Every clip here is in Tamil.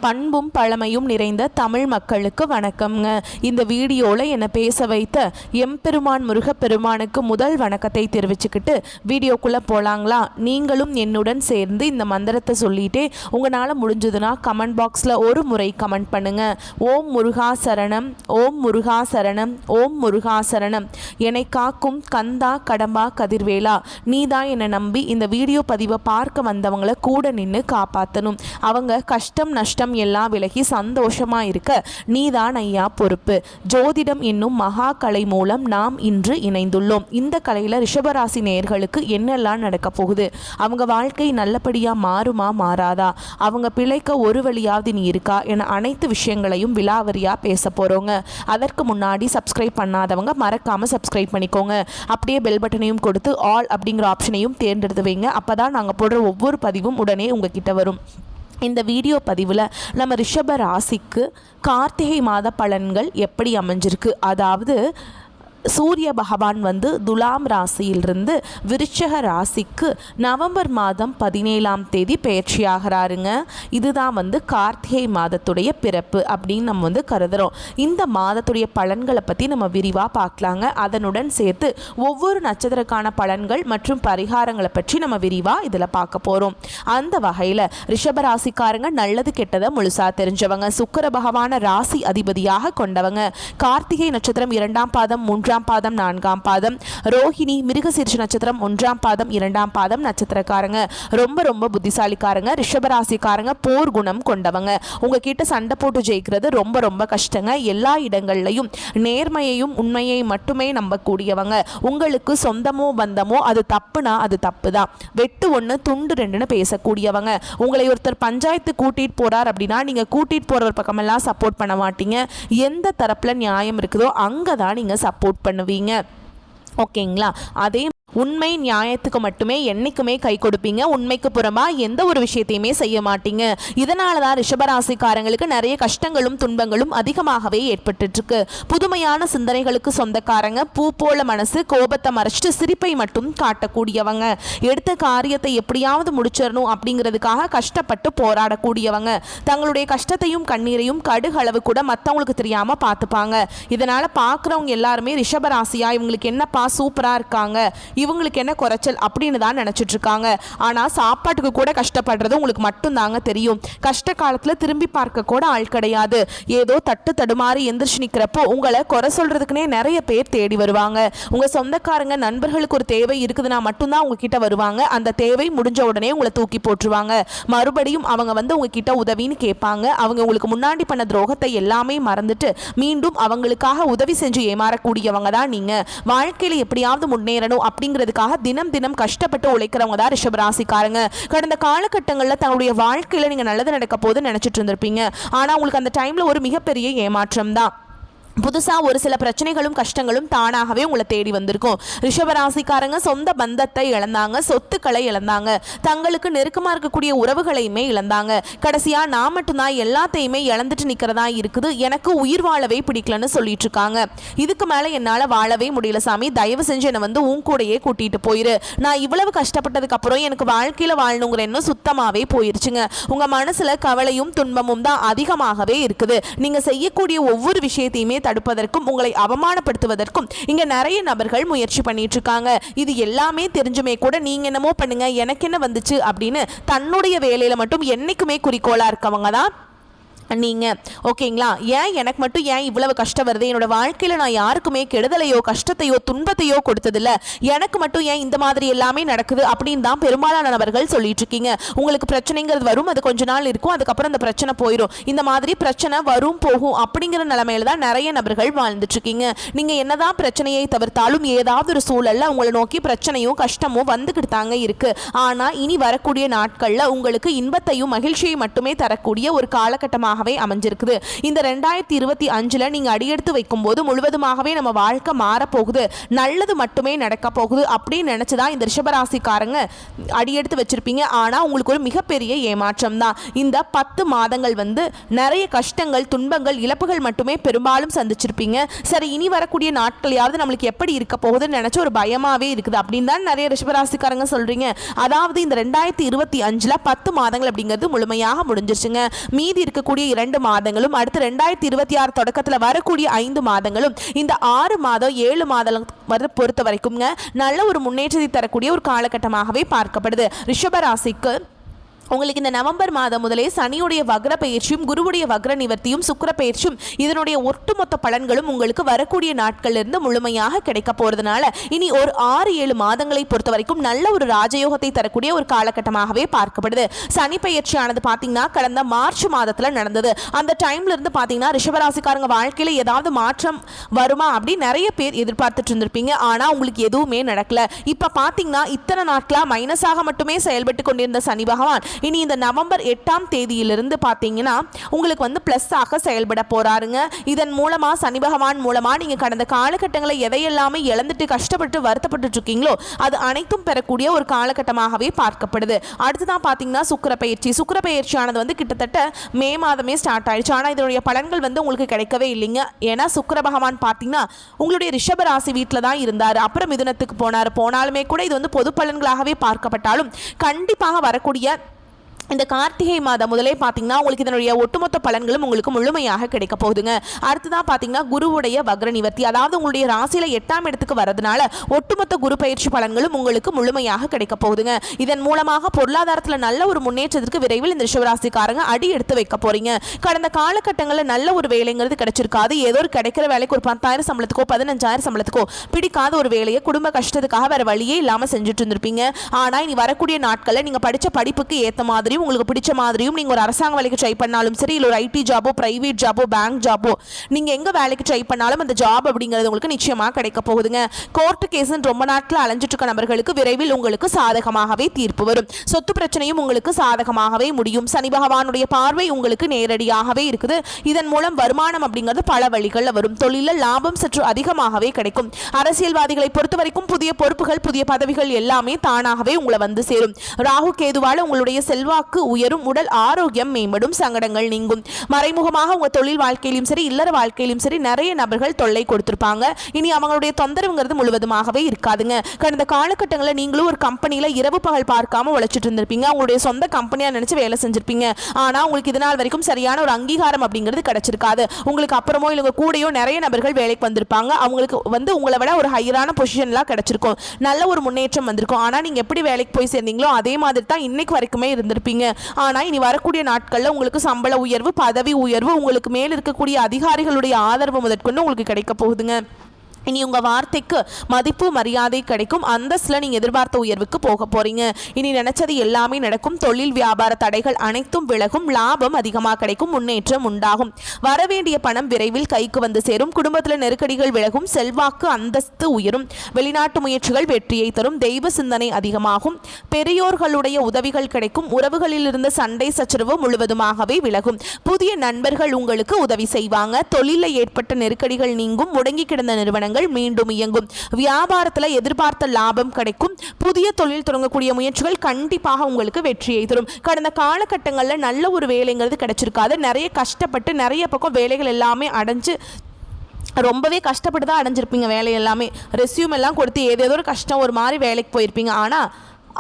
பண்பும் பழமையும் நிறைந்த தமிழ் மக்களுக்கு வணக்கம்ங்க. இந்த வீடியோவில் என்னை பேச வைத்த எம்பெருமான் முருகப்பெருமானுக்கு முதல் வணக்கத்தை தெரிவிச்சுக்கிட்டு வீடியோக்குள்ளே போகலாங்களா? நீங்களும் என்னுடன் சேர்ந்து இந்த மந்திரத்தை சொல்லிட்டே உங்களால் முடிஞ்சதுன்னா கமெண்ட் பாக்ஸில் ஒரு முறை கமெண்ட் பண்ணுங்கள். ஓம் முருகா சரணம், ஓம் முருகா சரணம், ஓம் முருகா சரணம். என்னை காக்கும் கந்தா கடம்பா கதிர்வேலா, நீதான் என்னை நம்பி இந்த வீடியோ பதிவை பார்க்க வந்தவங்களை கூட நின்று காப்பாற்றணும். அவங்க கஷ்டம் நஷ்டம் எல்லாம் விலகி சந்தோஷமா இருக்க நீதான் ஐயா பொறுப்பு. ஜோதிடம் என்னும் மகா கலை மூலம் நாம் இன்று இணைந்துள்ளோம். இந்த கலையில ரிஷபராசி நேயர்களுக்கு என்னெல்லாம் நடக்க போகுது, அவங்க வாழ்க்கை நல்லபடியா மாறுமா மாறாதா, அவங்க பிழைக்க ஒரு வழியாவது நீ இருக்கா என அனைத்து விஷயங்களையும் விலாவரியா பேச போறோங்க. அதற்கு முன்னாடி சப்ஸ்கிரைப் பண்ணாதவங்க மறக்காம சப்ஸ்கிரைப் பண்ணிக்கோங்க. அப்படியே பெல் பட்டனையும் கொடுத்து ஆல் அப்படிங்கிற ஆப்ஷனையும் தேர்ந்தெடுத்து வைங்க. அப்பதான் நாங்க போடுற ஒவ்வொரு பதிவும் உடனே உங்ககிட்ட வரும். இந்த வீடியோ பதிவில் நம்ம ரிஷப ராசிக்கு கார்த்திகை மாத பலன்கள் எப்படி அமைஞ்சிருக்கு, அதாவது சூரிய பகவான் துலாம் ராசியிலிருந்து விருச்சக ராசிக்கு நவம்பர் மாதம் 17ஆம் தேதி பயிற்சியாகிறாருங்க. இதுதான் கார்த்திகை மாதத்துடைய பிறப்பு அப்படின்னு நம்ம கருதுகிறோம். இந்த மாதத்துடைய பலன்களை பற்றி நம்ம விரிவாக பார்க்கலாங்க. அதனுடன் சேர்த்து ஒவ்வொரு நட்சத்திரக்கான பலன்கள் மற்றும் பரிகாரங்களை பற்றி நம்ம விரிவாக இதில் பார்க்க போகிறோம். அந்த வகையில் ரிஷபராசிக்காரங்க நல்லது கெட்டதை முழுசாக தெரிஞ்சவங்க, சுக்கிர பகவான ராசி அதிபதியாக கொண்டவங்க. கார்த்திகை நட்சத்திரம் 2ஆம் பாதம் 3ஆம் பாதம் 4ஆம் பாதம், ரோஹிணி மிருகசீரிஷ நட்சத்திரம் 1ஆம் பாதம் 2ஆம் பாதம் நட்சத்திரக்காரங்க. ரொம்ப ரொம்ப புத்திசாலிக்காரங்க. ரிஷபராசிக்காரங்க போர் குணம் கொண்டவங்க. உங்ககிட்ட சண்டை போட்டு ஜெயிக்கிறது ரொம்ப ரொம்ப கஷ்டங்க. எல்லா இடங்கள்லையும் நேர்மையையும் உண்மையை மட்டுமே நம்பக்கூடியவங்க. உங்களுக்கு சொந்தமோ பந்தமோ அது தப்புனா அது தப்பு தான், வெட்டு ஒன்று துண்டு ரெண்டுன்னு பேசக்கூடியவங்க. உங்களை ஒருத்தர் பஞ்சாயத்து கூட்டிட்டு போறார் அப்படின்னா நீங்க கூட்டிட்டு போறவர் பக்கமெல்லாம் சப்போர்ட் பண்ண மாட்டீங்க. எந்த தரப்புல நியாயம் இருக்குதோ அங்கதான் நீங்க சப்போர்ட் பண்ணுவீங்க. ஓகேங்களா? அதே உண்மை நியாயத்துக்கு மட்டுமே என்னைக்குமே கை கொடுப்பீங்க. உண்மைக்கு புறமா எந்த ஒரு விஷயத்தையுமே செய்ய மாட்டீங்க. இதனால தான் ரிஷபராசிக்காரங்களுக்கு நிறைய கஷ்டங்களும் துன்பங்களும் அதிகமாகவே ஏற்பட்டு இருக்கு. புதுமையான சிந்தனைகளுக்கு சொந்தக்காரங்க. பூ போல மனசு, கோபத்தை மறைச்சிட்டு சிரிப்பை மட்டும் காட்டக்கூடியவங்க. எடுத்த காரியத்தை எப்படியாவது முடிச்சிடணும் அப்படிங்கிறதுக்காக கஷ்டப்பட்டு போராடக்கூடியவங்க. தங்களுடைய கஷ்டத்தையும் கண்ணீரையும் கடுகளவு கூட மற்றவங்களுக்கு தெரியாம பார்த்துப்பாங்க. இதனால பார்க்குறவங்க எல்லாருமே ரிஷபராசியா இவங்களுக்கு என்னப்பா சூப்பரா இருக்காங்க, இவங்களுக்கு என்ன குறைச்சல் அப்படின்னு தான் நினைச்சிட்டு இருக்காங்க. ஆனா சாப்பாட்டுக்கு கூட கஷ்டப்படுறது உங்களுக்கு மட்டும் தாங்க தெரியும். கஷ்ட காலத்துல திரும்பி பார்க்க கூட ஆள் கிடையாது. ஏதோ தட்டு தடுமாறி எந்திரிச்சு நிக்கிறப்போ உங்களை குறை சொல்றதுக்குன்னே நிறைய பேர் தேடி வருவாங்க. உங்க சொந்தக்காரங்க நண்பர்களுக்கு ஒரு தேவை இருக்குதுன்னா மட்டும்தான் உங்ககிட்ட வருவாங்க. அந்த தேவை முடிஞ்ச உடனே உங்களை தூக்கி போட்டுருவாங்க. மறுபடியும் அவங்க உங்ககிட்ட உதவின்னு கேட்பாங்க. அவங்க உங்களுக்கு முன்னாடி பண்ண துரோகத்தை எல்லாமே மறந்துட்டு மீண்டும் அவங்களுக்காக உதவி செஞ்சு ஏமாறக்கூடியவங்க தான் நீங்க. வாழ்க்கையில எப்படியாவது முன்னேறணும் அப்படிங்கிறதுக்காக தினம் தினம் கஷ்டப்பட்டு உழைக்கிறவங்க தான் ரிஷபராசிக்காரங்க. கடந்த காலகட்டங்களில் தன்னுடைய வாழ்க்கையில நீங்க நல்லது நடக்க போது நினைச்சிட்டு இருந்திருப்பீங்க. ஆனா உங்களுக்கு அந்த டைம்ல ஒரு மிகப்பெரிய ஏமாற்றம் தான். புதுசாக ஒரு சில பிரச்சனைகளும் கஷ்டங்களும் தானாகவே உங்களை தேடி வந்திருக்கும். ரிஷபராசிக்காரங்க சொந்த பந்தத்தை இழந்தாங்க, சொத்துக்களை இழந்தாங்க, தங்களுக்கு நெருக்கமாக இருக்கக்கூடிய உறவுகளையுமே இழந்தாங்க. கடைசியாக நான் மட்டும்தான் எல்லாத்தையுமே இழந்துட்டு நிற்கிறதா இருக்குது, எனக்கு உயிர் வாழவே பிடிக்கலன்னு சொல்லிட்டு இருக்காங்க. இதுக்கு மேலே என்னால் வாழவே முடியல சாமி, தயவு செஞ்சு என்னை உன் கூடையே கூட்டிகிட்டு போயிரு. நான் இவ்வளவு கஷ்டப்பட்டதுக்கு அப்புறம் எனக்கு வாழ்க்கையில் வாழணுங்கிற எண்ணம் சுத்தமாகவே போயிருச்சுங்க. உங்கள் மனசில் கவலையும் துன்பமும் தான் அதிகமாகவே இருக்குது. நீங்கள் செய்யக்கூடிய ஒவ்வொரு விஷயத்தையுமே தடுப்பதற்கும் உங்களை அவமானப்படுத்துவதற்கும் இங்க நிறைய நபர்கள் முயற்சி பண்ணிட்டு இருக்காங்க. இது எல்லாமே தெரிஞ்சுமே கூட நீங்க என்னமோ பண்ணுங்க எனக்கு என்ன வந்துச்சு அப்படின்னு தன்னுடைய வேலையில மட்டும் என்னைக்குமே குறிக்கோளா இருக்கவங்க தான் நீங்கள். ஓகேங்களா? ஏன் எனக்கு மட்டும் ஏன் இவ்வளவு கஷ்டம் வருது, என்னோட வாழ்க்கையில் நான் யாருக்குமே கெடுதலையோ கஷ்டத்தையோ துன்பத்தையோ கொடுத்ததில்ல, எனக்கு மட்டும் ஏன் இந்த மாதிரி எல்லாமே நடக்குது அப்படின்னு தான் பெரும்பாலான நபர்கள் சொல்லிட்டு இருக்கீங்க. உங்களுக்கு பிரச்சனைங்கிறது வரும், அது கொஞ்ச நாள் இருக்கும், அதுக்கப்புறம் அந்த பிரச்சனை போயிடும். இந்த மாதிரி பிரச்சனை வரும் போகும் அப்படிங்கிற நிலைமையில தான் நிறைய நபர்கள் வாழ்ந்துட்டு இருக்கீங்க. நீங்க என்னதான் பிரச்சனையை தவிர்த்தாலும் ஏதாவது ஒரு சூழல்ல உங்களை நோக்கி பிரச்சனையும் கஷ்டமும் வந்துகிட்டு தாங்க இருக்கு. ஆனா இனி வரக்கூடிய நாட்கள்ல உங்களுக்கு இன்பத்தையும் மகிழ்ச்சியை மட்டுமே தரக்கூடிய ஒரு காலகட்டமாக வருடமாகவே அமைஞ்சிருக்குது. இந்த 2025 நீங்க அடியெடுத்து வைக்கும்போது முழுவதுமாகவே நம்ம வாழ்க்கை மாறப்போகுது, நல்லது மட்டுமே நடக்க போகுது அப்படின்னு நினைச்சுதான் இந்த ரிஷபராசிக்காரங்க அடியெடுத்து வச்சிருப்பீங்க. ஆனா உங்களுக்கு ஒரு மிகப்பெரிய ஏமாற்றம் தான். இந்த 10 மாதங்கள் நிறைய கஷ்டங்கள், துன்பங்கள், இழப்புகள் மட்டுமே பெரும்பாலும் சந்திச்சிருப்பீங்க. சரி, இனி வரக்கூடிய நாட்களையாவது நம்மளுக்கு எப்படி இருக்க போகுதுன்னு நினைச்சு ஒரு பயமாவே இருக்குது அப்படின்னு தான் நிறைய ரிஷபராசிக்காரங்க சொல்றீங்க. அதாவது இந்த 2025 10 மாதங்கள் அப்படிங்கிறது முழுமையாக முடிஞ்சிருச்சுங்க. மீதி இருக்கக்கூடிய 2 மாதங்களும் அடுத்து 2026 தொடக்கத்தில் வரக்கூடிய 5 மாதங்களும் இந்த 6 மாதம் 7 மாதம் பொறுத்த வரைக்கும் நல்ல ஒரு முன்னேற்றத்தை தரக்கூடிய ஒரு காலகட்டமாகவே பார்க்கப்படுது. ரிஷபராசிக்கு உங்களுக்கு இந்த நவம்பர் மாதம் முதலே சனியுடைய வக்ர பயிற்சியும் குருவுடைய வக்ர நிவர்த்தியும் சுக்கிர பயிற்சியும் இதனுடைய ஒட்டுமொத்த பலன்களும் உங்களுக்கு வரக்கூடிய நாட்களிலிருந்து முழுமையாக கிடைக்க போறதுனால இனி ஒரு 6-7 மாதங்களை பொறுத்த வரைக்கும் நல்ல ஒரு ராஜயோகத்தை தரக்கூடிய ஒரு காலகட்டமாகவே பார்க்கப்படுது. சனி பயிற்சியானது பார்த்தீங்கன்னா கடந்த மார்ச் மாதத்தில் நடந்தது. அந்த டைம்ல இருந்து பார்த்தீங்கன்னா ரிஷபராசிக்காரங்க வாழ்க்கையில் ஏதாவது மாற்றம் வருமா அப்படின்னு நிறைய பேர் எதிர்பார்த்துட்டு இருந்திருப்பீங்க. ஆனால் உங்களுக்கு எதுவுமே நடக்கல. இப்போ பார்த்தீங்கன்னா இத்தனை நாட்களாக மைனஸாக மட்டுமே செயல்பட்டு கொண்டிருந்த சனி பகவான் இனி இந்த நவம்பர் 8ஆம் தேதியிலிருந்து பார்த்தீங்கன்னா உங்களுக்கு பிளஸ் ஆக செயல்பட போறாருங்க. இதன் மூலமா சனி பகவான் மூலமா நீங்க கடந்த காலகட்டங்களில் எதையெல்லாமே இழந்துட்டு கஷ்டப்பட்டு வருத்தப்பட்டு இருக்கீங்களோ அது அனைத்தும் பெறக்கூடிய ஒரு காலகட்டமாகவே பார்க்கப்படுது. அடுத்துதான் பார்த்தீங்கன்னா சுக்கிர பயிற்சியானது கிட்டத்தட்ட மே மாதமே ஸ்டார்ட் ஆயிடுச்சு. ஆனால் இதனுடைய பலன்கள் உங்களுக்கு கிடைக்கவே இல்லைங்க. ஏன்னா சுக்கிர பகவான் பார்த்தீங்கன்னா உங்களுடைய ரிஷப ராசி வீட்டில் தான் இருந்தார். அப்புறம் மிதுனத்துக்கு போனாலுமே கூட இது பொது பலன்களாகவே பார்க்கப்பட்டாலும் கண்டிப்பாக வரக்கூடிய இந்த கார்த்திகை மாதம் முதலே பார்த்தீங்கன்னா உங்களுக்கு இதனுடைய ஒட்டுமொத்த பலன்களும் உங்களுக்கு முழுமையாக கிடைக்க போகுதுங்க. அடுத்ததான் பார்த்தீங்கன்னா குருவுடைய வக்ர நிவர்த்தி, அதாவது உங்களுடைய ராசியில 8ஆம் இடத்துக்கு வரதுனால ஒட்டுமொத்த குரு பயிற்சி பலன்களும் உங்களுக்கு முழுமையாக கிடைக்க போகுதுங்க. இதன் மூலமாக பொருளாதாரத்தில் நல்ல ஒரு முன்னேற்றத்திற்கு விரைவில் இந்த ரிஷபராசிக்காரங்க அடி எடுத்து வைக்க போறீங்க. கடந்த காலகட்டங்களில் நல்ல ஒரு வேலைங்கிறது கிடைச்சிருக்காது. ஏதோ ஒரு கிடைக்கிற வேலைக்கு ஒரு 10,000 சம்பளத்துக்கோ 15,000 சம்பளத்துக்கோ பிடிக்காத ஒரு வேலையை குடும்ப கஷ்டத்துக்காக வேற வழியே இல்லாமல் செஞ்சுட்டு இருந்திருப்பீங்க. ஆனால் இனி வரக்கூடிய நாட்களில் நீங்க படிச்ச படிப்புக்கு ஏற்ற மாதிரி உங்களுக்கு பிடிச்ச மாதிரியும் நீங்க ஒரு அரசாங்க வேலைக்கு ட்ரை பண்ணாலும் சரி, இல்ல ஒரு ஐடி ஜாபோ, பிரைவேட் ஜாபோ, பேங்க் ஜாபோ, நீங்க எங்க வேலைக்கு ட்ரை பண்ணாலும் அந்த ஜாப் அப்படிங்கிறது உங்களுக்கு நிச்சயமா கிடைக்க போகுதுங்க. கோர்ட் கேஸ் ரொம்ப நாட்கள் அலைஞ்சிட்டு இருக்க நபர்களுக்கு விரைவில் உங்களுக்கு சாதகமாகவே தீர்ப்பு வரும். சொத்து பிரச்சனையும் உங்களுக்கு சாதகமாகவே முடியும். சனி பகவானுடைய பார்வை உங்களுக்கு நேரடியாகவே இருக்குது. இதன் மூலம் வருமானம் அப்படிங்கிறது பல வழிகளில் வரும். தொழிலில் லாபம் சற்று அதிகமாகவே கிடைக்கும். அரசியல்வாதிகளை பொறுத்த வரைக்கும் புதிய பொறுப்புகள், புதிய பதவிகள் எல்லாமே தானாகவே உங்களை சேரும். ராகு கேதுவால உங்களுடைய செல்வாக்கு உயரும், உடல் ஆரோக்கியம் மேம்படும், சங்கடங்கள் நீங்கும். மறைமுகமாக உங்க தொழில் வாழ்க்கையிலும் சரி, இல்லற வாழ்க்கையிலும் சரி நிறைய நபர்கள் தொல்லை கொடுத்திருப்பாங்க. இனி அவங்களுடைய தொந்தரவுங்கிறது முழுவதுமாகவே இருக்காதுங்க. கடந்த காலகட்டங்களில் நீங்களும் ஒரு கம்பெனியில இரவு பகல் பார்க்காம உழைச்சிட்டு இருந்திருப்பீங்க. உங்களுடைய சொந்த கம்பெனியா நினைச்சு வேலை செஞ்சிருப்பீங்க. ஆனா உங்களுக்கு இதனால் வரைக்கும் சரியான ஒரு அங்கீகாரம் அப்படிங்கிறது கிடைச்சிருக்காது. உங்களுக்கு அப்புறமோ இல்ல கூடயோ நிறைய நபர்கள் வேலைக்கு வந்திருப்பாங்க. அவங்களுக்கு உங்களை விட ஒரு ஹையரான பொசிஷன்லாம் கிடைச்சிருக்கும். நல்ல ஒரு முன்னேற்றம் வந்திருக்கும். ஆனா நீங்க எப்படி வேலைக்கு போய் சேர்ந்தீங்களோ அதே மாதிரி தான் இன்னைக்கு வரைக்குமே இருந்திருப்பீங்க. ஆனா இனி வரக்கூடிய நாட்கள்ல உங்களுக்கு சம்பள உயர்வு, பதவி உயர்வு, உங்களுக்கு மேல் இருக்கக்கூடிய அதிகாரிகளுடைய ஆதரவு முதற்கொண்டு உங்களுக்கு கிடைக்க போகுதுங்க. இனி உங்கள் வார்த்தைக்கு மதிப்பு மரியாதை கிடைக்கும். அந்தஸ்தில் நீங்கள் எதிர்பார்த்த உயர்வுக்கு போக போகிறீங்க. இனி நினச்சது எல்லாமே நடக்கும். தொழில் வியாபார தடைகள் அனைத்தும் விலகும். லாபம் அதிகமாக கிடைக்கும். முன்னேற்றம் உண்டாகும். வரவேண்டிய பணம் விரைவில் கைக்கு வந்து சேரும். குடும்பத்தில் நெருக்கடிகள் விலகும். செல்வாக்கு அந்தஸ்து உயரும். வெளிநாட்டு முயற்சிகள் வெற்றியை தரும். தெய்வ சிந்தனை அதிகமாகும். பெரியோர்களுடைய உதவிகள் கிடைக்கும். உறவுகளில் இருந்த சண்டை சச்சரவு முழுவதுமாகவே விலகும். புதிய நண்பர்கள் உங்களுக்கு உதவி செய்வாங்க. தொழிலில் ஏற்பட்ட நெருக்கடிகள் நீங்கும். முடங்கி கிடந்த நிறுவனங்கள் மீண்டும் இயங்கும். வியாபாரத்தில் எதிர்பார்த்த லாபம் கிடைக்கும். புதிய தொழில் தொடங்கக்கூடிய முயற்சிகள் கண்டிப்பாக உங்களுக்கு வெற்றியை தரும். கடந்த காலகட்டங்களில் நல்ல ஒரு வேலைங்கிறது கிடைச்சிருக்காது. நிறைய கஷ்டப்பட்டு நிறைய பக்கம் வேலைகள் எல்லாமே அடைஞ்சு ரொம்பவே கஷ்டப்பட்டு தான் அடைஞ்சிருப்பீங்க. வேலை எல்லாமே ரெஸ்யூம் எல்லாம் கொடுத்து ஏதேதோ ஒரு கஷ்டம் ஒரு மாதிரி வேலைக்கு போயிருப்பீங்க. ஆனால்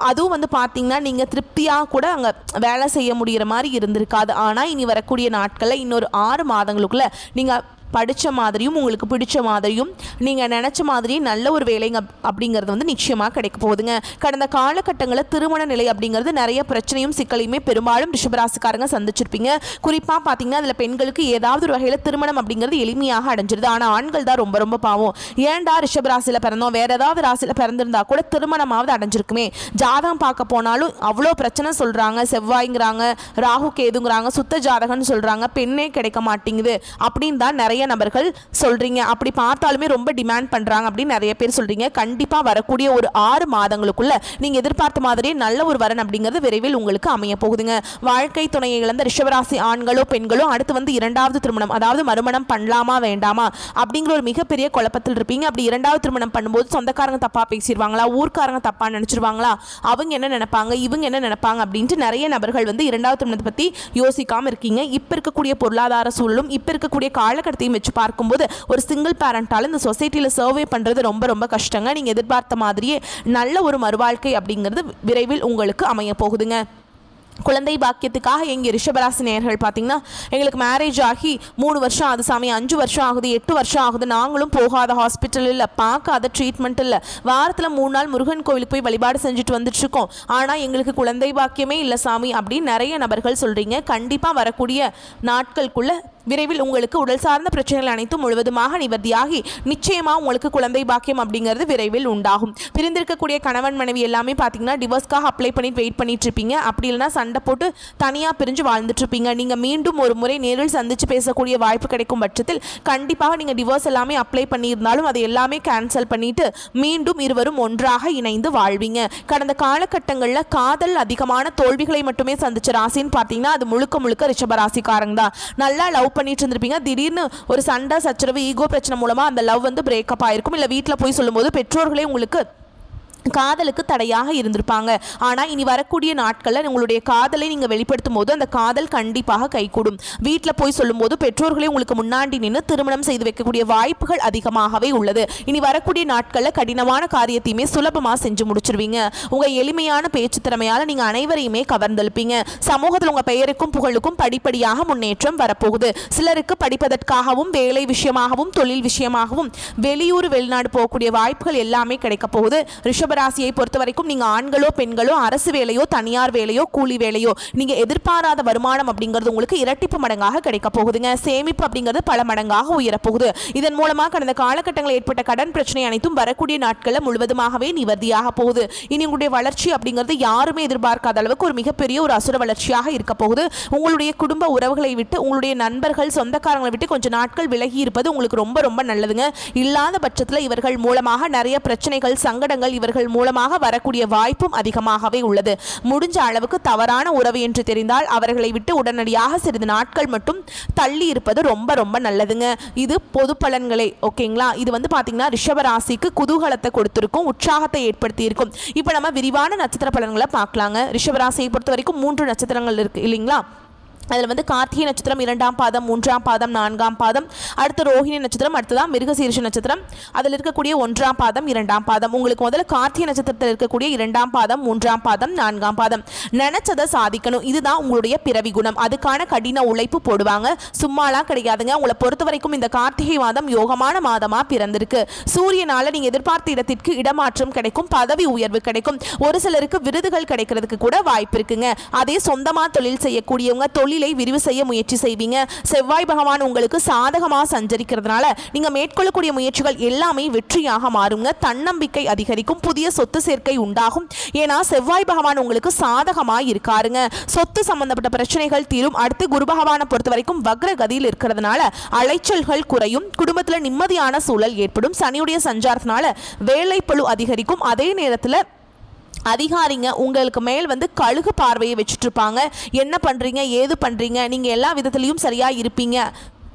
அதுவும் பார்த்தீங்கன்னா நீங்கள் திருப்தியாக கூட அங்கே வேலை செய்ய முடிகிற மாதிரி இருந்திருக்காது. ஆனால் இனி வரக்கூடிய நாட்களில் இன்னொரு 6 மாதங்களுக்குள்ளே நீங்கள் படித்த மாதிரியும் உங்களுக்கு பிடிச்ச மாதிரியும் நீங்கள் நினச்ச மாதிரியும் நல்ல ஒரு வேலைங்க அப்படிங்கிறது நிச்சயமாக கிடைக்க போகுதுங்க. கடந்த காலகட்டங்களில் திருமண நிலை அப்படிங்கிறது நிறைய பிரச்சனையும் சிக்கலையுமே பெரும்பாலும் ரிஷபராசிக்காரங்க சந்திச்சிருப்பீங்க. குறிப்பாக பார்த்தீங்கன்னா அதில் பெண்களுக்கு ஏதாவது ஒரு வகையில் திருமணம் அப்படிங்கிறது எளிமையாக அடைஞ்சிருது. ஆனால் ஆண்கள் தான் ரொம்ப ரொம்ப பாவம். ஏன்டா ரிஷபராசியில் பிறந்தோம், வேறு ஏதாவது ராசியில் பிறந்திருந்தா கூட திருமணமாவது அடைஞ்சிருக்குமே. ஜாதகம் பார்க்க போனாலும் அவ்வளோ பிரச்சனை சொல்கிறாங்க. செவ்வாய்ங்கிறாங்க, ராகு கேதுங்கிறாங்க, சுத்த ஜாதகம்னு சொல்கிறாங்க, பெண்ணே கிடைக்க மாட்டேங்குது அப்படின்னு தான் நிறைய நிறைய நபர்கள் சொல்றீங்க. அப்படி பார்த்தாலுமே ரொம்ப டிமாண்ட் பண்றாங்க அப்படின்னு நிறைய பேர் சொல்றீங்க. கண்டிப்பா வரக்கூடிய ஒரு 6 மாதங்களுக்குள்ள நீங்க எதிர்பார்த்த மாதிரியே நல்ல ஒரு வரன் அப்படிங்கிறது விரைவில் உங்களுக்கு அமைய போகுதுங்க. வாழ்க்கை துணையை இழந்த ரிஷபராசி ஆண்களோ பெண்களோ அடுத்து வந்து இரண்டாவது திருமணம், அதாவது மறுமணம் பண்ணலாமா வேண்டாமா அப்படிங்கிற ஒரு மிகப்பெரிய குழப்பத்தில் இருப்பீங்க. அப்படி இரண்டாவது திருமணம் பண்ணும்போது சொந்தக்காரங்க தப்பா பேசிடுவாங்களா, ஊர்க்காரங்க தப்பா நினைச்சிருவாங்களா, அவங்க என்ன நினைப்பாங்க, இவங்க என்ன நினைப்பாங்க அப்படின்ட்டு நிறைய நபர்கள் வந்து இரண்டாவது திருமணத்தை பத்தி யோசிக்காம இருக்கீங்க. இப்ப இருக்கக்கூடிய பொருளாதார சூழலும் இப்ப இருக்கக்கூடிய காலகட்டத்தையும் வச்சு பார்க்கும்போது ஒரு சிங்கிள் பேரண்டால இந்த சொசைட்டில சர்வே பண்றது ரொம்ப ரொம்ப கஷ்டங்க. நீங்க எதிர்பார்த்த மாதிரியே நல்ல ஒரு மறுவாழ்க்கை அப்படிங்கிறது விரைவில் உங்களுக்கு அமைய போகுதுங்க. குழந்தை பாக்கியத்துக்காக எங்கள் ரிஷபராசி நேயர்கள் பார்த்தீங்கன்னா, எங்களுக்கு மேரேஜ் ஆகி 3 வருஷம் ஆகுது சாமி, 5 வருஷம் ஆகுது, 8 வருஷம் ஆகுது, நாங்களும் போகாத ஹாஸ்பிட்டல் இல்லை, பார்க்காத ட்ரீட்மெண்ட் இல்லை, வாரத்தில் 3 நாள் முருகன் கோவிலுக்கு போய் வழிபாடு செஞ்சுட்டு வந்துட்டுருக்கோம், ஆனால் எங்களுக்கு குழந்தை பாக்கியமே இல்லை சாமி அப்படின்னு நிறைய நபர்கள் சொல்கிறீங்க. கண்டிப்பாக வரக்கூடிய நாட்களுக்குள்ள விரைவில் உங்களுக்கு உடல் சார்ந்த பிரச்சனைகள் அனைத்தும் முழுவதுமாக நிவர்த்தியாகி நிச்சயமாக உங்களுக்கு குழந்தை பாக்கியம் அப்படிங்கிறது விரைவில் உண்டாகும். பிரிந்திருக்கக்கூடிய கணவன் மனைவி எல்லாமே பார்த்தீங்கன்னா டிவோர்ஸ்க்காக அப்ளை பண்ணிட்டு வெயிட் பண்ணிட்டு இருப்பீங்க. அப்படி இல்லைனா சண்டை போட்டு தனியாக பிரிஞ்சு வாழ்ந்துட்டு இருப்பீங்க. நீங்கள் மீண்டும் ஒரு முறை நேரில் சந்தித்து பேசக்கூடிய வாய்ப்பு கிடைக்கும் பட்சத்தில் கண்டிப்பாக நீங்கள் டிவோர்ஸ் எல்லாமே அப்ளை பண்ணியிருந்தாலும் அதை எல்லாமே கேன்சல் பண்ணிட்டு மீண்டும் இருவரும் ஒன்றாக இணைந்து வாழ்வீங்க. கடந்த காலகட்டங்களில் காதல் அதிகமான தோல்விகளை மட்டுமே சந்திச்ச ராசின்னு பார்த்தீங்கன்னா அது முழுக்க முழுக்க ரிஷபராசிக்காரங்க தான். நல்லா லவ் பண்ணிட்டு இருந்திருப்பீங்க. திடீர்னு ஒரு சண்டை சச்சரவு ஈகோ பிரச்சனை மூலமா அந்த லவ் வந்து பிரேக்கப் ஆயிருக்கும். இல்லை வீட்டில் போய் சொல்லும்போது பெற்றோர்களே உங்களுக்கு காதலுக்கு தடையாக இருந்திருப்பாங்க. ஆனால் இனி வரக்கூடிய நாட்களில் உங்களுடைய காதலை நீங்கள் வெளிப்படுத்தும் போது அந்த காதல் கண்டிப்பாக கைகூடும். வீட்டில் போய் சொல்லும்போது பெற்றோர்களே உங்களுக்கு முன்னாடி நின்று திருமணம் செய்து வைக்கக்கூடிய வாய்ப்புகள் அதிகமாகவே உள்ளது. இனி வரக்கூடிய நாட்களில் கடினமான காரியத்தையுமே சுலபமாக செஞ்சு முடிச்சிருவீங்க. உங்கள் எளிமையான பேச்சு திறமையால் நீங்கள் அனைவரையுமே கவர்ந்தெழுப்பீங்க. சமூகத்தில் உங்கள் பெயருக்கும் புகழுக்கும் படிப்படியாக முன்னேற்றம் வரப்போகுது. சிலருக்கு படிப்பதற்காகவும் வேலை விஷயமாகவும் தொழில் விஷயமாகவும் வெளியூர் வெளிநாடு போகக்கூடிய வாய்ப்புகள் எல்லாமே கிடைக்க போகுது. ராசியை பொறுத்த வரைக்கும் நீங்க ஆண்களோ பெண்களோ அரசு வேலையோ தனியார் வேலையோ கூலி வேலையோ நீங்க எதிர்பாராத வருமானம் அப்படிங்கிறது உங்களுக்கு இரட்டிப்பு மடங்காக கிடைக்க போகுதுங்க. சேமிப்பு அப்படிங்கிறது பல மடங்காக உயரப்போகுது. இதன் மூலமா கடந்த காலகட்டங்களில் ஏற்பட்ட கடன் பிரச்சனை அனைத்தும் வரக்கூடிய நாட்களில் முழுவதுமாகவே நிவர்த்தியாக போகுது. இனி உங்களுடைய வளர்ச்சி அப்படிங்கிறது யாருமே எதிர்பார்க்காத அளவுக்கு ஒரு மிகப்பெரிய ஒரு அசுர வளர்ச்சியாக இருக்க போகுது. உங்களுடைய குடும்ப உறவுகளை விட்டு உங்களுடைய நண்பர்கள் சொந்தக்காரங்களை விட்டு கொஞ்சம் நாட்கள் விலகி இருப்பது உங்களுக்கு ரொம்ப ரொம்ப நல்லதுங்க. இல்லாத பட்சத்தில் இவர்கள் மூலமாக நிறைய பிரச்சனைகள் சங்கடங்கள் இவர்கள் மூலமாக வரக்கூடிய வாய்ப்பும் அதிகமாகவே உள்ளது. முடிஞ்ச அளவுக்கு தவறான உறவு என்று தெரிந்தால் அவர்களை விட்டு உடனடியாக சிறிது நாட்கள் மட்டும் தள்ளி இருப்பது ரொம்ப ரொம்ப நல்லதுங்க. இது பொது பலன்களே, ஓகேங்களா? இது வந்து பாத்தீங்கன்னா ரிஷப ராசிக்கு குதூகலத்தை கொடுத்திருக்கும், உற்சாகத்தை ஏற்படுத்தி இருக்கும். இப்போ நம்ம விரிவான நட்சத்திர பலன்களை பார்க்கலாங்க. ரிஷப ராசியை பொறுத்த வரைக்கும் 3 நட்சத்திரங்கள் இருக்கு இல்லைங்களா? அதில் வந்து கார்த்திகை நட்சத்திரம் 2ஆம் பாதம் 3ஆம் பாதம் 4ஆம் பாதம், அடுத்து ரோஹிணி நட்சத்திரம், அடுத்ததான் மிருகசீரிஷ நட்சத்திரம், அதில் இருக்கக்கூடிய 1ஆம் பாதம் 2ஆம் பாதம். உங்களுக்கு முதல்ல கார்த்திகை நட்சத்திரத்தில் இருக்கக்கூடிய 2ஆம் பாதம் 3ஆம் பாதம் 4ஆம் பாதம். நினைச்சதை சாதிக்கணும், இதுதான் உங்களுடைய பிறவி குணம். அதுக்கான கடின உழைப்பு போடுவாங்க, சும்மாலாம் கிடையாதுங்க. உங்களை பொறுத்த வரைக்கும் இந்த கார்த்திகை மாதம் யோகமான மாதமாக பிறந்திருக்கு. சூரியனால நீங்கள் எதிர்பார்த்த இடத்திற்கு இடமாற்றம் கிடைக்கும், பதவி உயர்வு கிடைக்கும். ஒரு சிலருக்கு விருதுகள் கிடைக்கிறதுக்கு கூட வாய்ப்பு இருக்குங்க. அதே சொந்தமாக தொழில் செய்யக்கூடியவங்க தொழிலை விரிவு செய்ய முயற்சி செய்வீங்க. செவ்வாய் பகவான் உங்களுக்கு சாதகமாக சஞ்சரிக்கிறதுனால நீங்க மேற்கொள்ளக்கூடிய முயற்சிகள் எல்லாமே வெற்றியாக மாறுங்க. தன்னம்பிக்கை அதிகரிக்கும், புதிய சொத்து சேர்க்கை உண்டாகும். ஏன்னா செவ்வாய் பகவான் உங்களுக்கு சாதகமாக இருக்காருங்க. சொத்து சம்பந்தப்பட்ட பிரச்சனைகள் தீரும். அடுத்து குரு பகவானை பொறுத்த வரைக்கும் வக்ர கதியில் இருக்கிறதுனால அலைச்சல்கள் குறையும், குடும்பத்தில் நிம்மதியான சூழல் ஏற்படும். சனியுடைய சஞ்சாரத்தினால வேலைப்பளு அதிகரிக்கும். அதே நேரத்தில் அதிகாரிங்க உங்களுக்கு மேல் வந்து கழுகு பார்வையை வச்சுட்டு இருப்பாங்க. என்ன பண்ணுறீங்க ஏது பண்ணுறீங்க, நீங்கள் எல்லா விதத்துலேயும் சரியாக இருப்பீங்க,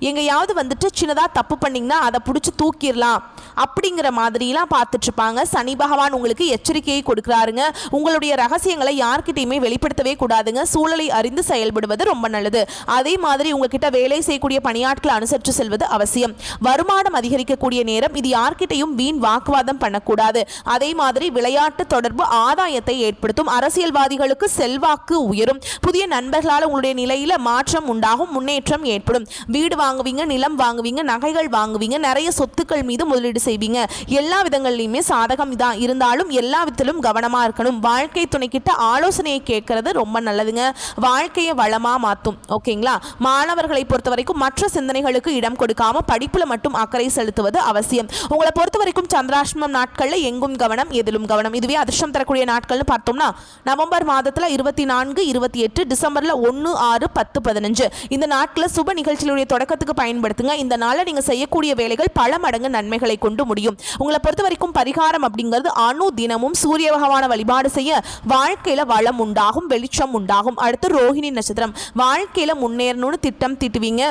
எங்கேயாவது வந்துட்டு சின்னதாக தப்பு பண்ணிங்கன்னா அதை பிடிச்சி தூக்கிடலாம் அப்படிங்கிற மாதிரிலாம் பார்த்துட்ருப்பாங்க. சனி பகவான் உங்களுக்கு எச்சரிக்கையை கொடுக்குறாருங்க. உங்களுடைய ரகசியங்களை யார்கிட்டையுமே வெளிப்படுத்தவே கூடாதுங்க. சூழலை அறிந்து செயல்படுவது ரொம்ப நல்லது. அதே மாதிரி உங்ககிட்ட வேலை செய்யக்கூடிய பணியாட்களை அனுசரித்து செல்வது அவசியம். வருமானம் அதிகரிக்கக்கூடிய நேரம், இது யார்கிட்டையும் வீண் வாக்குவாதம் பண்ணக்கூடாது. அதே மாதிரி விளையாட்டு தொடர்பு ஆதாயத்தை ஏற்படுத்தும். அரசியல்வாதிகளுக்கு செல்வாக்கு உயரும். புதிய நண்பர்களால் உங்களுடைய நிலையில் மாற்றம் உண்டாகும், முன்னேற்றம் ஏற்படும். வீடு வாங்குவீங்க, நிலம் வாங்குவீங்க, நகைகள் வாங்குவீங்க, நிறைய சொத்துக்கள் மீது முதலீடு செய்வீங்க. எல்லா விதங்கள்லையுமே சாதகம் தான் இருந்தாலும் எல்லா விதத்திலும் கவனமா இருக்கணும். வாழ்க்கை துணைக்கிட்ட ஆலோசனையை கேட்கறது ரொம்ப நல்லதுங்க. வாழ்க்கையை வளமா மாற்றும், ஓகேங்களா? மாணவர்களை பொறுத்த வரைக்கும் மற்ற சிந்தனைகளுக்கு இடம் கொடுக்காம படிப்புல மட்டும் அக்கறை செலுத்துவது அவசியம். உங்களை பொறுத்த வரைக்கும் சந்திராஷ்டமம் நாட்கள்ல எங்கும் கவனம், எதிலும் கவனம். இதுவே அதிர்ஷ்டம் தரக்கூடிய நாட்கள்னு பார்த்தோம்னா நவம்பர் மாதத்துல 24, 28, டிசம்பர்ல 1, 6, 10, 15 இந்த நாட்கள சுப நிகழ்ச்சிகளுடைய தொடக்கத்தை தொடக்கத்துக்கு பயன்படுத்துங்க. இந்த நாளில் நீங்கள் செய்யக்கூடிய வேலைகள் பல மடங்கு நன்மைகளை கொண்டு முடியும். உங்களை பொறுத்த வரைக்கும் பரிகாரம் அப்படிங்கிறது அணு தினமும் சூரிய பகவானை வழிபாடு செய்ய வாழ்க்கையில் வளம் உண்டாகும், வெளிச்சம் உண்டாகும். அடுத்து ரோஹிணி நட்சத்திரம். வாழ்க்கையில் முன்னேறணும்னு திட்டம் தீட்டுவீங்க.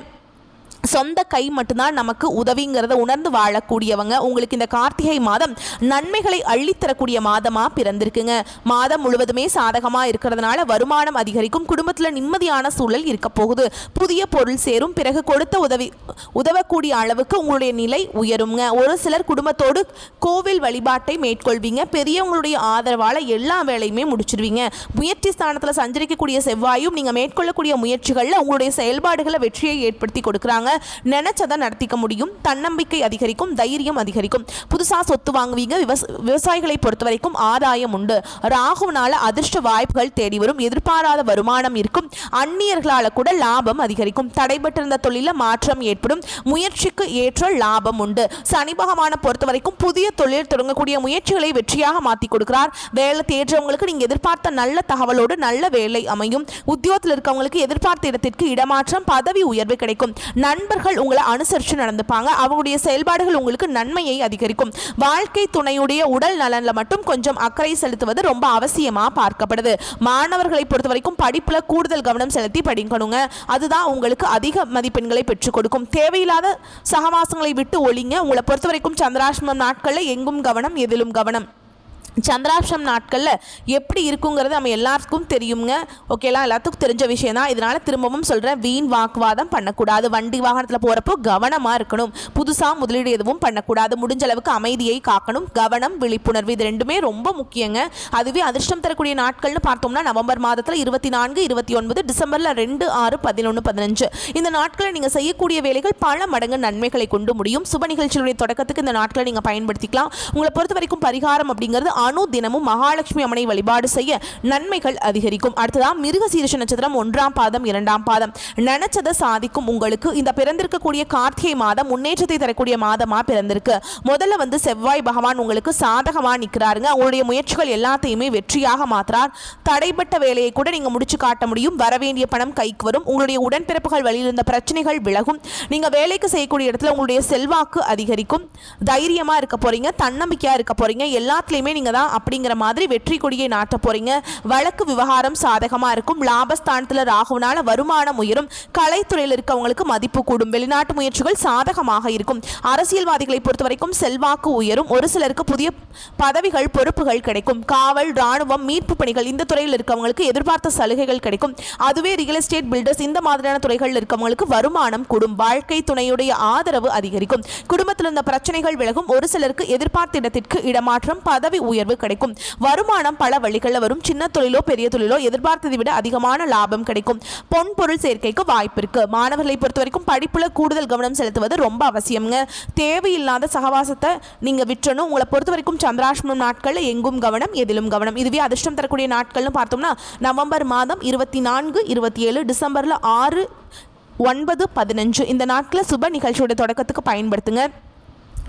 சொந்த கை மட்டும்தான் நமக்கு உதவிங்கிறத உணர்ந்து வாழக்கூடியவங்க. உங்களுக்கு இந்த கார்த்திகை மாதம் நன்மைகளை அள்ளித்தரக்கூடிய மாதமாக பிறந்திருக்குங்க. மாதம் முழுவதுமே சாதகமாக இருக்கிறதுனால வருமானம் அதிகரிக்கும். குடும்பத்தில் நிம்மதியான சூழல் இருக்க போகுது. புதிய பொருள் சேரும். பிறகு கொடுத்த உதவக்கூடிய அளவுக்கு உங்களுடைய நிலை உயருங்க. ஒரு சிலர் குடும்பத்தோடு கோவில் வழிபாட்டை மேற்கொள்வீங்க. பெரியவங்களுடைய ஆதரவால் எல்லா வேலையுமே முடிச்சிருவீங்க. முயற்சி ஸ்தானத்தில் சஞ்சரிக்கக்கூடிய செவ்வாயும் நீங்கள் மேற்கொள்ளக்கூடிய முயற்சிகளில் உங்களுடைய செயல்பாடுகளை வெற்றியை ஏற்படுத்தி கொடுக்குறாங்க. நினைச்சதை நடத்திக்க முடியும். தன்னம்பிக்கை அதிகரிக்கும், தைரியம் அதிகரிக்கும். புதுசா சொத்து வாங்குவீங்க. விவசாயிகளை பொறுத்த வரைக்கும் ஆதாயம் உண்டு. ராகுனால அதிர்ஷ்ட வாய்ப்புகள் தேடி வரும். எதிர்பாராத வருமானம் இருக்கும். அந்நியர்களால கூட லாபம் அதிகரிக்கும். தடைபட்டிருந்த தொழில மாற்றம் ஏற்படும். முயற்சிக்கு ஏற்ற லாபம் உண்டு. சனி பகவானை பொறுத்த வரைக்கும் புதிய தொழில் தொடங்கக்கூடிய முயற்சிகளை வெற்றியாக மாற்றி கொடுக்கிறார். வேலை தேடுறவங்களுக்கு நீங்க எதிர்பார்த்த நல்ல தகவலோடு நல்ல வேலை அமையும். உத்தியோகத்தில் இருக்கவங்களுக்கு எதிர்பார்த்த இடத்திற்கு இடமாற்றம், பதவி உயர்வு கிடைக்கும். நண்பர்கள் உங்களை அனுசரித்து நடந்துப்பாங்க. அவங்களுடைய செயல்பாடுகள் உங்களுக்கு நன்மையை அதிகரிக்கும். வாழ்க்கை துணையுடைய உடல் நலனில் மட்டும் கொஞ்சம் அக்கறை செலுத்துவது ரொம்ப அவசியமாக பார்க்கப்படுது. மாணவர்களை பொறுத்த வரைக்கும் படிப்பில் கூடுதல் கவனம் செலுத்தி படிக்கணுங்க. அதுதான் உங்களுக்கு அதிக மதிப்பெண்களை பெற்றுக் கொடுக்கும். தேவையில்லாத சகவாசங்களை விட்டு ஒழிங்க. உங்களை பொறுத்த வரைக்கும் சந்திராஷ்டமம் நாட்களில் எங்கும் கவனம், எதிலும் கவனம். சந்திராஷ்டம் நாட்களில் எப்படி இருக்குங்கிறது நம்ம எல்லாருக்கும் தெரியுங்க. ஓகேலாம், எல்லாத்துக்கும் தெரிஞ்ச விஷயம் தான். இதனால் திரும்பவும் சொல்கிறேன், வீண் வாக்குவாதம் பண்ணக்கூடாது. வண்டி வாகனத்தில் போகிறப்போ கவனமாக இருக்கணும். புதுசாக முதலீடு எதுவும் பண்ணக்கூடாது. முடிஞ்ச அளவுக்கு அமைதியை காக்கணும். கவனம், விழிப்புணர்வு, இது ரெண்டுமே ரொம்ப முக்கியங்க. அதுவே அதிர்ஷ்டம் தரக்கூடிய நாட்கள்னு பார்த்தோம்னா நவம்பர் மாதத்தில் 24, 29, டிசம்பரில் 2, 6, 11, 15 இந்த நாட்களில் நீங்கள் செய்யக்கூடிய வேலைகள் பல மடங்கு நன்மைகளை கொண்டு முடியும். சுப நிகழ்ச்சிகளுடைய தொடக்கத்துக்கு இந்த நாட்களை நீங்கள் பயன்படுத்திக்கலாம். உங்களை பொறுத்த வரைக்கும் பரிகாரம் அப்படிங்கிறது அணு தினமும் மகாலட்சுமி அம்மனை வழிபாடு செய்ய நன்மைகள் அதிகரிக்கும். அடுத்ததான் மிருகசீரிஷ நட்சத்திரம் 1ஆம் பாதம் 2ஆம் பாதம். நினைச்சதை சாதிக்கும் உங்களுக்கு இந்த பிறந்திருக்கக்கூடிய கார்த்திகை மாதம் முன்னேற்றத்தை தரக்கூடிய மாதமா பிறந்திருக்கு. முதல்ல செவ்வாய் பகவான் உங்களுக்கு சாதகமா நிற்கிறாருங்க. உங்களுடைய முயற்சிகள் எல்லாத்தையுமே வெற்றியாக மாற்றுறார். தடைப்பட்ட வேலையை கூட நீங்க முடிச்சு காட்ட முடியும். வரவேண்டிய பணம் கைக்கு வரும். உங்களுடைய உடன்பிறப்புகள் வழியில் இருந்த பிரச்சனைகள் விலகும். நீங்க வேலைக்கு செய்யக்கூடிய இடத்துல உங்களுடைய செல்வாக்கு அதிகரிக்கும். தைரியமா இருக்க போறீங்க, தன்னம்பிக்கையா இருக்க போறீங்க. எல்லாத்துலயுமே நீங்க தான் அப்படிங்கிற மாதிரி வெற்றி கொடியை நாட்ட போறீங்க. வழக்கு விவகாரம் சாதகமா இருக்கும். லாபஸ்தானத்தில் ராகுனால வருமானம் உயரும். கலைத்துறையில் இருக்கவங்களுக்கு மதிப்பு கூடும். வெளிநாட்டு முயற்சிகள் சாதகமாக இருக்கும். அரசியல்வாதிகளை பொறுத்த வரைக்கும் செல்வாக்கு உயரும். ஒரு சிலருக்கு புதிய பதவிகள், பொறுப்புகள் கிடைக்கும். காவல், ராணுவம், மீட்பு பணிகள் இந்த துறையில் இருக்கவங்களுக்கு எதிர்பார்த்த சலுகைகள் கிடைக்கும். அதுவே ரியல் எஸ்டேட், பில்டர்ஸ் இந்த மாதிரியான துறைகளில் இருக்கவங்களுக்கு வருமானம் கூடும். வாழ்க்கை துணையுடைய ஆதரவு அதிகரிக்கும். குடும்பத்தில் இருந்த பிரச்சனைகள் விலகும். ஒரு சிலருக்கு எதிர்பார்த்த இடத்திற்கு இடமாற்றம், பதவி உயர்வு கிடைக்கும். வருமானம் பல வழிகளில் வரும். சின்ன தொழிலோ பெரிய தொழிலோ எதிர்பார்த்ததை விட அதிகமான லாபம் கிடைக்கும். பொன் பொருள் சேர்க்கைக்கு வாய்ப்பு இருக்கு. மாணவர்களை பொறுத்த வரைக்கும் படிப்புல கூடுதல் கவனம் செலுத்துவது ரொம்ப அவசியம்ங்க. தேவையில்லாத சகவாசத்தை நீங்க விற்றணும். உங்களை பொறுத்த வரைக்கும் சந்திராஷ்டமம் நாட்கள்ல எங்கும் கவனம், எதிலும் கவனம். இதுவே அதிர்ஷ்டம் தரக்கூடிய நாட்கள்னு பார்த்தோம்னா நவம்பர் மாதம் 24, 27, டிசம்பர்ல 6, 9, 15 இந்த நாட்களில் சுப நிகழ்ச்சியோட தொடக்கத்துக்கு பயன்படுத்துங்க.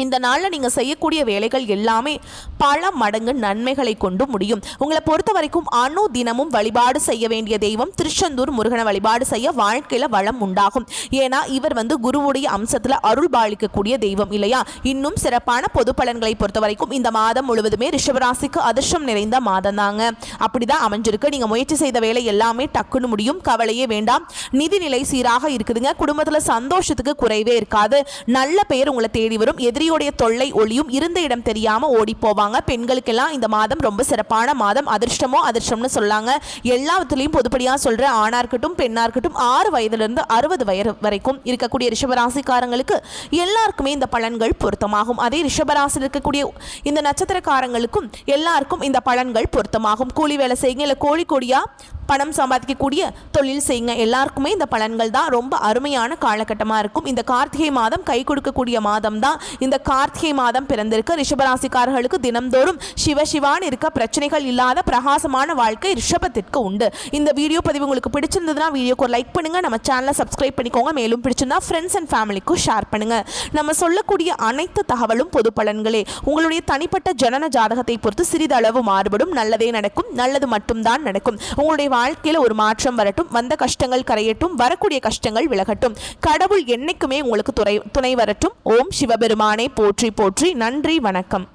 இந்த நாளில் நீங்கள் செய்யக்கூடிய வேலைகள் எல்லாமே பல மடங்கு நன்மைகளை கொண்டு முடியும். உங்களை பொறுத்த வரைக்கும் அணு தினமும் வழிபாடு செய்ய வேண்டிய தெய்வம் திருச்செந்தூர் முருகனை வழிபாடு செய்ய வாழ்க்கையில் வளம் உண்டாகும். ஏன்னா இவர் குருவுடைய அம்சத்தில் அருள் பாலிக்கக்கூடிய தெய்வம் இல்லையா. இன்னும் சிறப்பான பொது பலன்களை பொறுத்த வரைக்கும் இந்த மாதம் முழுவதுமே ரிஷபராசிக்கு அதிர்ஷ்டம் நிறைந்த மாதம் தாங்க. அப்படிதான் அமைஞ்சிருக்கு. நீங்கள் முயற்சி செய்த வேலை எல்லாமே டக்குன்னு முடியும். கவலையே வேண்டாம். நிதிநிலை சீராக இருக்குதுங்க. குடும்பத்தில் சந்தோஷத்துக்கு குறைவே இருக்காது. நல்ல பெயர் உங்களை தேடி வரும். எதிரியோடைய தொல்லை ஒளியும். இருந்த இடம் தெரியாம ஓடி போவாங்க. பெண்களுக்கெல்லாம் இந்த மாதம் ரொம்ப சிறப்பான மாதம். அதிர்ஷ்டமோ அதிர்ஷ்டம்னு சொல்லாங்க. எல்லாத்துலயும் பொதுப்படியா சொல்ற ஆணா இருக்கட்டும் பெண்ணா இருக்கட்டும் 6 வயதிலிருந்து 60 வயது வரைக்கும் இருக்கக்கூடிய ரிஷபராசிக்காரங்களுக்கு எல்லாருக்குமே இந்த பலன்கள் பொருத்தமாகும். அதே ரிஷபராசியில் இருக்கக்கூடிய இந்த நட்சத்திரக்காரங்களுக்கும் எல்லாருக்கும் இந்த பலன்கள் பொருத்தமாகும். கூலி வேலை செய்யுங்க, இல்லை கோழி கொடியா பணம் சம்பாதிக்கக்கூடிய தொழில் செய்யுங்க. எல்லாருக்குமே இந்த பலன்கள் தான் ரொம்ப அருமையான காலகட்டமாக இருக்கும். இந்த கார்த்திகை மாதம் கை கொடுக்கக்கூடிய மாதம் தான். இந்த கார்த்திகை மாதம் பிறந்திருக்க ரிஷபராசிக்காரர்களுக்கு தினம்தோறும் சிவசிவான் இருக்க பிரச்சனைகள் இல்லாத பிரகாசமான வாழ்க்கை ரிஷபத்திற்கு உண்டு. இந்த வீடியோ பதிவு உங்களுக்கு பிடிச்சிருந்ததுன்னா வீடியோக்கு ஒரு லைக் பண்ணுங்க. நம்ம சேனலை சப்ஸ்கிரைப் பண்ணிக்கோங்க. மேலும் பிடிச்சிருந்தா ஃப்ரெண்ட்ஸ் அண்ட் ஃபேமிலிக்கும் ஷேர் பண்ணுங்க. நம்ம சொல்லக்கூடிய அனைத்து தகவலும் பொது பலன்களே. உங்களுடைய தனிப்பட்ட ஜனன ஜாதகத்தை பொறுத்து சிறிதளவு மாறுபடும். நல்லதே நடக்கும். நல்லது மட்டும்தான் நடக்கும். உங்களுடைய வாழ்க்கையில் ஒரு மாற்றம் வரட்டும், வந்த கஷ்டங்கள் கரையட்டும், வரக்கூடிய கஷ்டங்கள் விலகட்டும். கடவுள் என்னைக்குமே உங்களுக்கு துணை வரட்டும். ஓம் சிவபெருமானை போற்றி போற்றி. நன்றி, வணக்கம்.